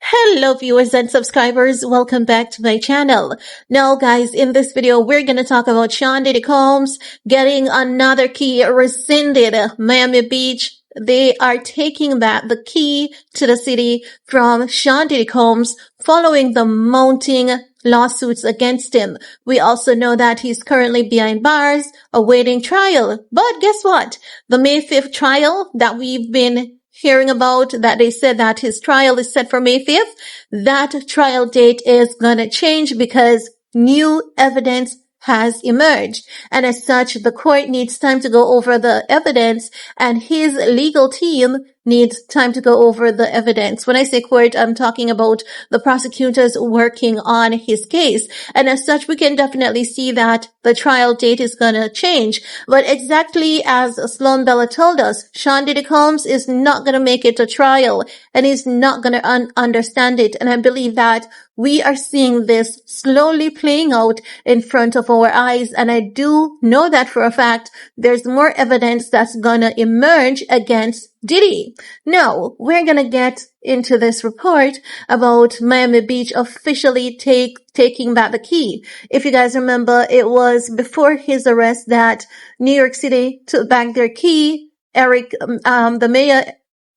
Hello viewers and subscribers, welcome back to my channel. Now guys, in this video we're gonna talk about Sean Diddy Combs getting another key rescinded. Miami Beach, they are taking back the key to the city from Sean Diddy Combs following the mounting lawsuits against him. We also know that he's currently behind bars awaiting trial. But guess what? The May 5th trial that we've been hearing about, that they said that his trial is set for May 5th, that trial date is gonna change because new evidence has emerged. And as such, the court needs time to go over the evidence and his legal team needs time to go over the evidence. When I say court, I'm talking about the prosecutors working on his case. And as such, we can definitely see that the trial date is gonna change. But exactly as Sloan Bella told us, Sean Diddy Combs is not gonna make it to trial and he's not gonna understand it. And I believe that we are seeing this slowly playing out in front of our eyes. And I do know that for a fact, there's more evidence that's gonna emerge against Diddy. Now, we're gonna get into this report about Miami Beach officially taking back the key. If you guys remember, it was before his arrest that New York City took back their key. The mayor,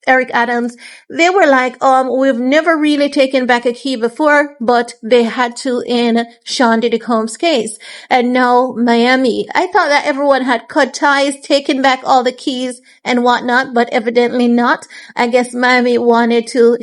Eric Adams, they were like, we've never really taken back a key before, but they had to in Sean Diddy Combs' case. And now Miami. I thought that everyone had cut ties, taken back all the keys and whatnot, but evidently not. I guess Miami wanted to,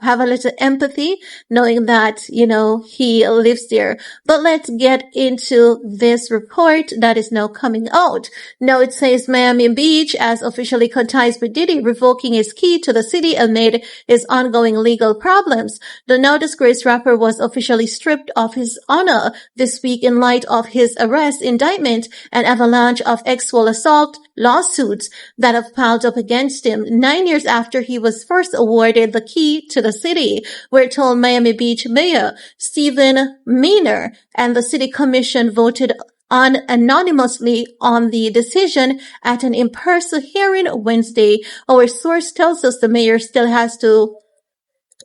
have a little empathy, knowing that, he lives there. But let's get into this report that is now coming out. Now it says Miami Beach has officially cut ties with Diddy, revoking his key to the city amid his ongoing legal problems. The now disgraced rapper was officially stripped of his honor this week in light of his arrest, indictment, and avalanche of sexual assault lawsuits that have piled up against him 9 years after he was first awarded the key to the city. We're told Miami Beach Mayor Stephen Miner and the city commission voted anonymously on the decision at an in-person hearing Wednesday. Our source tells us the mayor still has to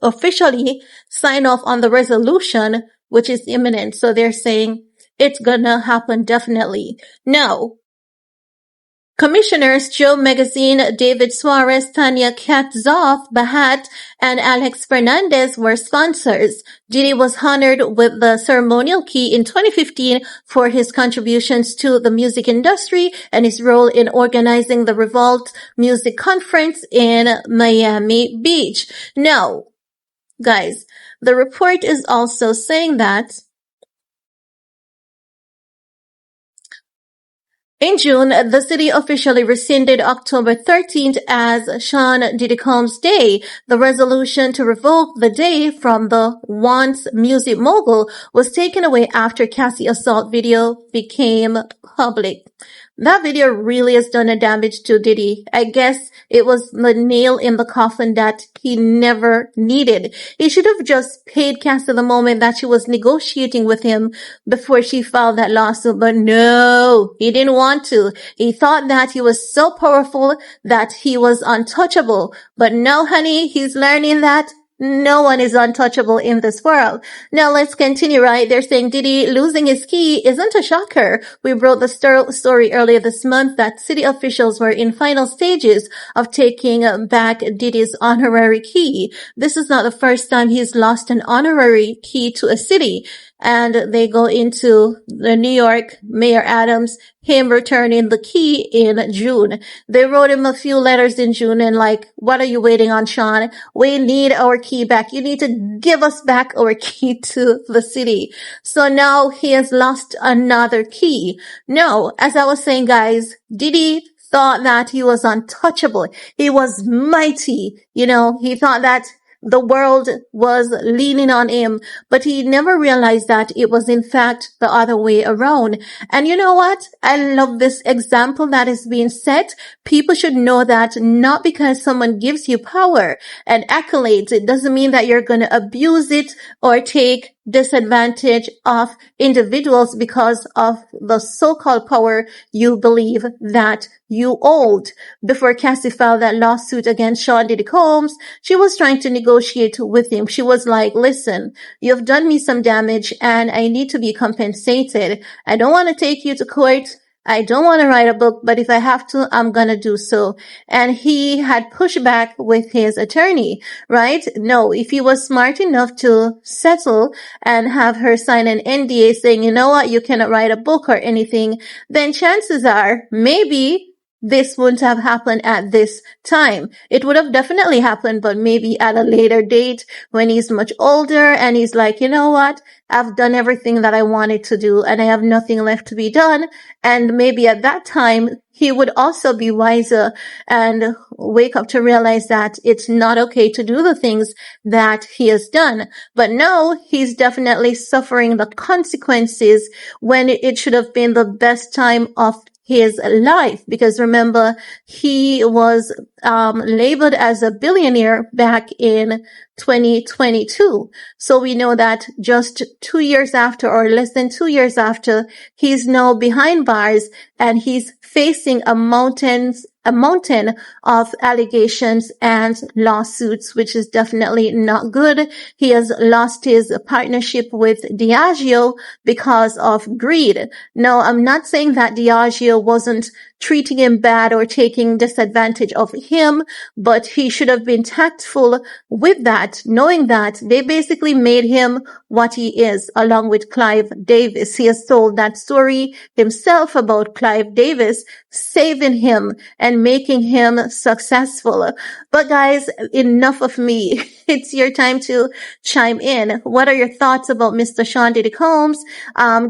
officially sign off on the resolution, which is imminent. So they're saying it's gonna happen definitely. Now, Commissioners Joe Magazine, David Suarez, Tanya Katzoff, Bahat, and Alex Fernandez were sponsors. Diddy was honored with the ceremonial key in 2015 for his contributions to the music industry and his role in organizing the Revolt Music Conference in Miami Beach. Now, guys, the report is also saying that in June, the city officially rescinded October 13th as Sean Diddy Combs' Day. The resolution to revoke the day from the once music mogul was taken away after Cassie assault video became public. That video really has done a damage to Diddy. I guess it was the nail in the coffin that he never needed. He should have just paid Cassie the moment that she was negotiating with him before she filed that lawsuit. But no, he didn't want to. He thought that he was so powerful that he was untouchable. But no, honey, he's learning that no one is untouchable in this world. Now let's continue, right? They're saying Diddy losing his key isn't a shocker. We wrote the story earlier this month that city officials were in final stages of taking back Diddy's honorary key. This is not the first time he's lost an honorary key to a city. And they go into the New York Mayor Adams, him returning the key in June. They wrote him a few letters in June and like, what are you waiting on, Sean? We need our key back. You need to give us back our key to the city. So now he has lost another key. No, as I was saying, guys, Diddy thought that he was untouchable. He was mighty. He thought that the world was leaning on him, but he never realized that it was in fact the other way around. And you know what? I love this example that is being set. People should know that not because someone gives you power and accolades, it doesn't mean that you're going to abuse it or take disadvantage of individuals because of the so-called power you believe that you hold. Before Cassie filed that lawsuit against Sean Diddy Combs, she was trying to negotiate with him. She was like, listen, you've done me some damage and I need to be compensated. I don't want to take you to court. I don't want to write a book, but if I have to, I'm going to do so. And he had pushed back with his attorney, right? No, if he was smart enough to settle and have her sign an NDA saying, you know what, you cannot write a book or anything, then chances are maybe this wouldn't have happened at this time. It would have definitely happened, but maybe at a later date when he's much older and he's like, you know what? I've done everything that I wanted to do and I have nothing left to be done. And maybe at that time, he would also be wiser and wake up to realize that it's not okay to do the things that he has done. But no, he's definitely suffering the consequences when it should have been the best time of his life, because remember, he was labeled as a billionaire back in 2022. So we know that just 2 years after, or less than 2 years after, he's now behind bars and he's facing a mountain of allegations and lawsuits, which is definitely not good. He has lost his partnership with Diageo because of greed. No, I'm not saying that Diageo wasn't treating him bad or taking disadvantage of him, but he should have been tactful with that, knowing that they basically made him what he is, along with Clive Davis. He has told that story himself about Clive Davis saving him and making him successful. But guys, enough of me. It's your time to chime in. What are your thoughts about Mr. Sean Diddy Combs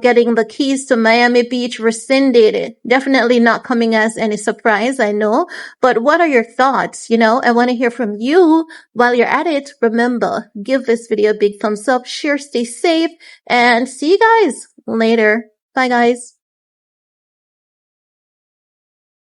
getting the keys to Miami Beach rescinded? Definitely not coming as any surprise, I know. But what are your thoughts? I want to hear from you. While you're at it, remember, give this video a big thumbs up, share, stay safe, and see you guys later. Bye, guys.